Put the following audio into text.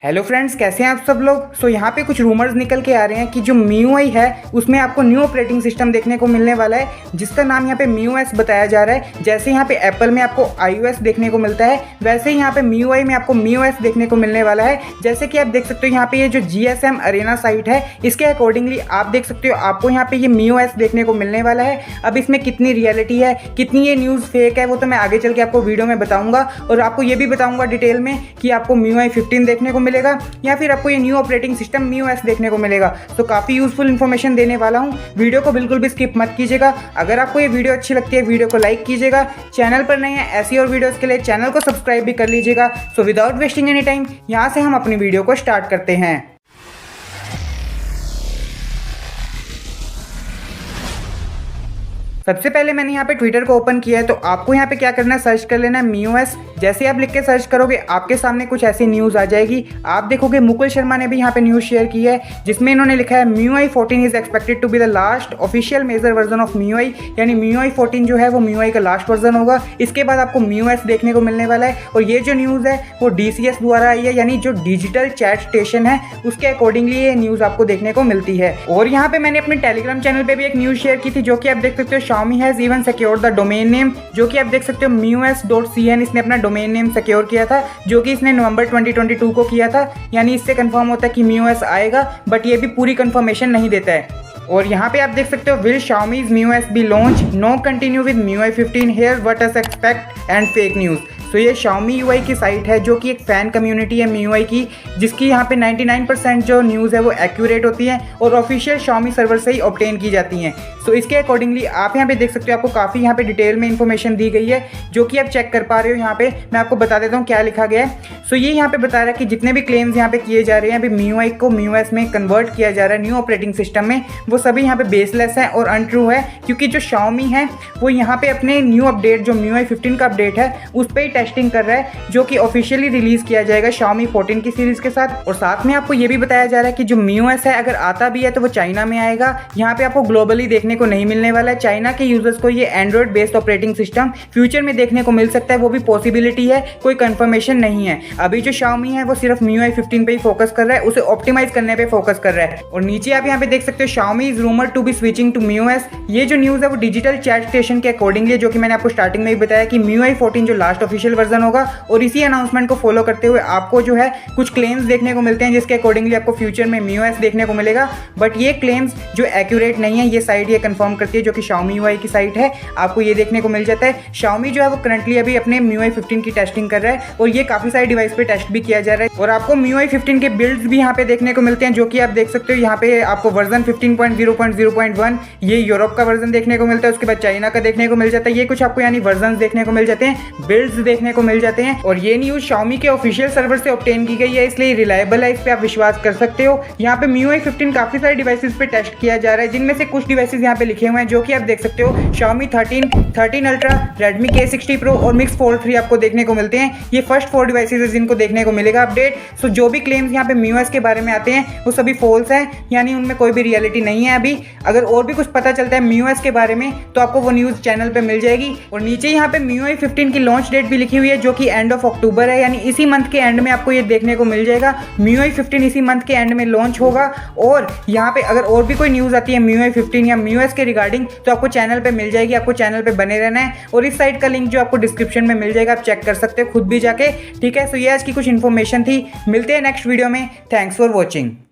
Hello friends, कैसे हैं आप सब लोग। यहाँ पे कुछ रूमर्स निकल के आ रहे हैं कि जो MIUI है उसमें आपको न्यू ऑपरेटिंग सिस्टम देखने को मिलने वाला है, जिसका नाम यहाँ पे MIUS बताया जा रहा है। जैसे यहाँ पे एप्पल में आपको iOS देखने को मिलता है, वैसे ही यहाँ पे MIUI में आपको MIUS देखने को मिलने वाला है। जैसे कि आप देख सकते हो यहाँ पे ये जो GSM अरेना साइट है, इसके अकॉर्डिंगली आप देख सकते हो आपको यहाँ पे ये MIUS देखने को मिलने वाला है। अब इसमें कितनी रियलिटी है, कितनी ये न्यूज़ फेक है, वो तो मैं आगे चल के आपको वीडियो में बताऊँगा। और आपको ये भी बताऊँगा डिटेल में कि आपको MIUI 15 देखने को मिलेगा या फिर आपको ये न्यू ऑपरेटिंग सिस्टम MIUS देखने को मिलेगा। तो काफ़ी यूजफुल इन्फॉर्मेशन देने वाला हूँ, वीडियो को बिल्कुल भी स्किप मत कीजिएगा। अगर आपको ये वीडियो अच्छी लगती है, वीडियो को लाइक कीजिएगा। चैनल पर नए हैं ऐसी और वीडियोस के लिए चैनल को सब्सक्राइब भी कर लीजिएगा। So without wasting any time यहाँ से हम अपनी वीडियो को स्टार्ट करते हैं। सबसे पहले मैंने यहाँ पे ट्विटर को ओपन किया है, तो आपको यहाँ पे क्या करना है, सर्च कर लेना है MIUS। जैसे आप लिख के सर्च करोगे आपके सामने कुछ ऐसी न्यूज़ आ जाएगी। आप देखोगे मुकुल शर्मा ने भी यहाँ पे न्यूज़ शेयर की है, जिसमें इन्होंने लिखा है MIUI 14 is expected to be the last official major version of MIUI। यानी MIUI 14 जो है वो MIUI का लास्ट वर्जन होगा। इसके बाद आपको MIUS देखने को मिलने वाला है। और ये जो न्यूज़ है वो DCS द्वारा आई है, यानी जो डिजिटल चैट स्टेशन है उसके अकॉर्डिंगली ये न्यूज़ आपको देखने को मिलती है। और यहाँ पे मैंने अपने टेलीग्राम चैनल पर भी एक न्यूज़ शेयर की थी, जो कि आप देख सकते हो Xiaomi has even secured the domain name, जो कि आप देख सकते हो MIUS.cn इसने अपना डोमेन नेम सिक्योर किया था, जो कि इसने नवंबर 2022 को किया था। यानी इससे कंफर्म होता है कि MIUS आएगा, बट ये भी पूरी कंफर्मेशन नहीं देता है। और यहाँ पे आप देख सकते हो will Xiaomi's MIUS be launched, no continue with MIUI 15 here what us expect and fake news। तो ये Xiaomi UI की साइट है, जो कि एक फ़ैन कम्युनिटी है MIUI की, जिसकी यहाँ पे 99% जो न्यूज़ है वो एक्यूरेट होती है और ऑफिशियल Xiaomi सर्वर से ही ऑब्टेन की जाती हैं। सो इसके अकॉर्डिंगली आप यहाँ पे देख सकते हो, आपको काफ़ी यहाँ पे डिटेल में इन्फॉर्मेशन दी गई है, जो कि आप चेक कर पा रहे हो। यहाँ पे मैं आपको बता देता हूँ क्या लिखा गया है। सो ये यहाँ पे बता रहा है कि जितने भी क्लेम्स यहाँ पे किए जा रहे हैं अभी MIUI को MIUS में कन्वर्ट किया जा रहा है न्यू ऑपरेटिंग सिस्टम में, वो सभी यहाँ पे बेसलेस है और अनट्रू है। क्योंकि जो Xiaomi है वो यहाँ पे अपने न्यू अपडेट जो MIUI 15 का अपडेट है उस पर ही टेस्टिंग कर रहा है, जो कि ऑफिशियली रिलीज किया जाएगा Xiaomi 14 की सीरीज के साथ। और साथ में आपको ये भी बताया जा रहा है कि जो MIUS है अगर आता भी है तो वो चाइना में आएगा। यहाँ पे आपको ग्लोबली देखने को नहीं मिलने वाला है। चाइना के यूजर्स को ये Android based operating system future में देखने को मिल सकता है, वो भी पॉसिबिलिटी है, कोई कंफर्मेशन नहीं है। अभी जो Xiaomi है वो सिर्फ MIUI 15 पे ही फोकस कर रहा है, उसे ऑप्टिमाइज करने पे फोकस कर रहा है। और नीचे आप यहाँ पे देख सकते हो Xiaomi is rumoured to be switching to MIUS। ये जो न्यूज़ है वो डिजिटल चैट स्टेशन के अकॉर्डिंगली, जो कि मैंने आपको स्टार्टिंग में ही बताया कि MIUI 14 जो लास्ट ऑफिशियल वर्जन होगा, और इसी अनाउंसमेंट को फॉलो करते हुए आपको जो है कुछ क्लेम्स देखने को मिलते हैं, जिसके अकॉर्डिंगली आपको फ्यूचर में MIUS देखने को मिलेगा। बट ये क्लेम्स जो एक्यूरेट नहीं है, ये साइट ये कंफर्म करती है, जो कि Xiaomi UI की साइट है, आपको ये देखने को मिल जाता है। Xiaomi जो है वो करंटली अभी अपने MIUI 15 की टेस्टिंग कर रहा है, और ये काफ़ी सारे डिवाइस पे टेस्ट भी किया जा रहा है। और आपको MIUI 15 के बिल्ड्स भी यहाँ पे देखने को मिलते हैं, जो कि आप देख सकते हो। यहाँ पे आपको वर्जन 15.0.0.1 ये यूरोप का वर्जन देखने को मिलता है, उसके बाद चाइना का देखने को मिल जाता है। ये कुछ आपको यानी वर्जन देखने को मिल जाते हैं, बिल्ड्स देखने को मिल जाते हैं। और ये न्यूज़ Xiaomi के ऑफिशियल सर्वर से ऑब्टेन की गई है, इसलिए रिलायबल है, इस पे आप विश्वास कर सकते हो। यहाँ पे MIUI 15 काफी सारे डिवाइसेस पे टेस्ट किया जा रहा है, जिनमें से कुछ डिवाइसेस यहाँ पे लिखे हुए हैं, जो कि आप देख सकते हो Xiaomi 13, 13 Ultra, Redmi K60 Pro और Mix Fold 3 आपको देखने को मिलते हैं। ये फर्स्ट 4 डिवाइसेस है जिनको देखने को मिलेगा अपडेट। सो जो भी क्लेम्स यहाँ पे MIUS के बारे में आते हैं वो सभी फॉल्स हैं, यानी उनमें कोई भी रियलिटी नहीं है। अभी अगर और भी कुछ पता चलता है MIUS के बारे में तो आपको वो न्यूज़ चैनल पे मिल जाएगी। और नीचे यहाँ पे MIUI 15 की लॉन्च डेट भी लिखी हुई है, जो कि एंड ऑफ अक्टूबर है, यानी इसी मंथ के एंड में आपको ये देखने को मिल जाएगा। MIUI 15 इसी मंथ के एंड में लॉन्च होगा। और यहाँ पे अगर और भी कोई न्यूज़ आती है MIUI 15 या MIUS के रिगार्डिंग तो आपको चैनल पे मिल जाएगी, आपको चैनल पे बने रहना है। और इस साइट का लिंक जो आपको डिस्क्रिप्शन में मिल जाएगा, आप चेक कर सकते हो खुद भी जाके, ठीक है। सो ये आज की कुछ इन्फॉर्मेशन थी, मिलते हैं नेक्स्ट वीडियो में। Thanks for watching.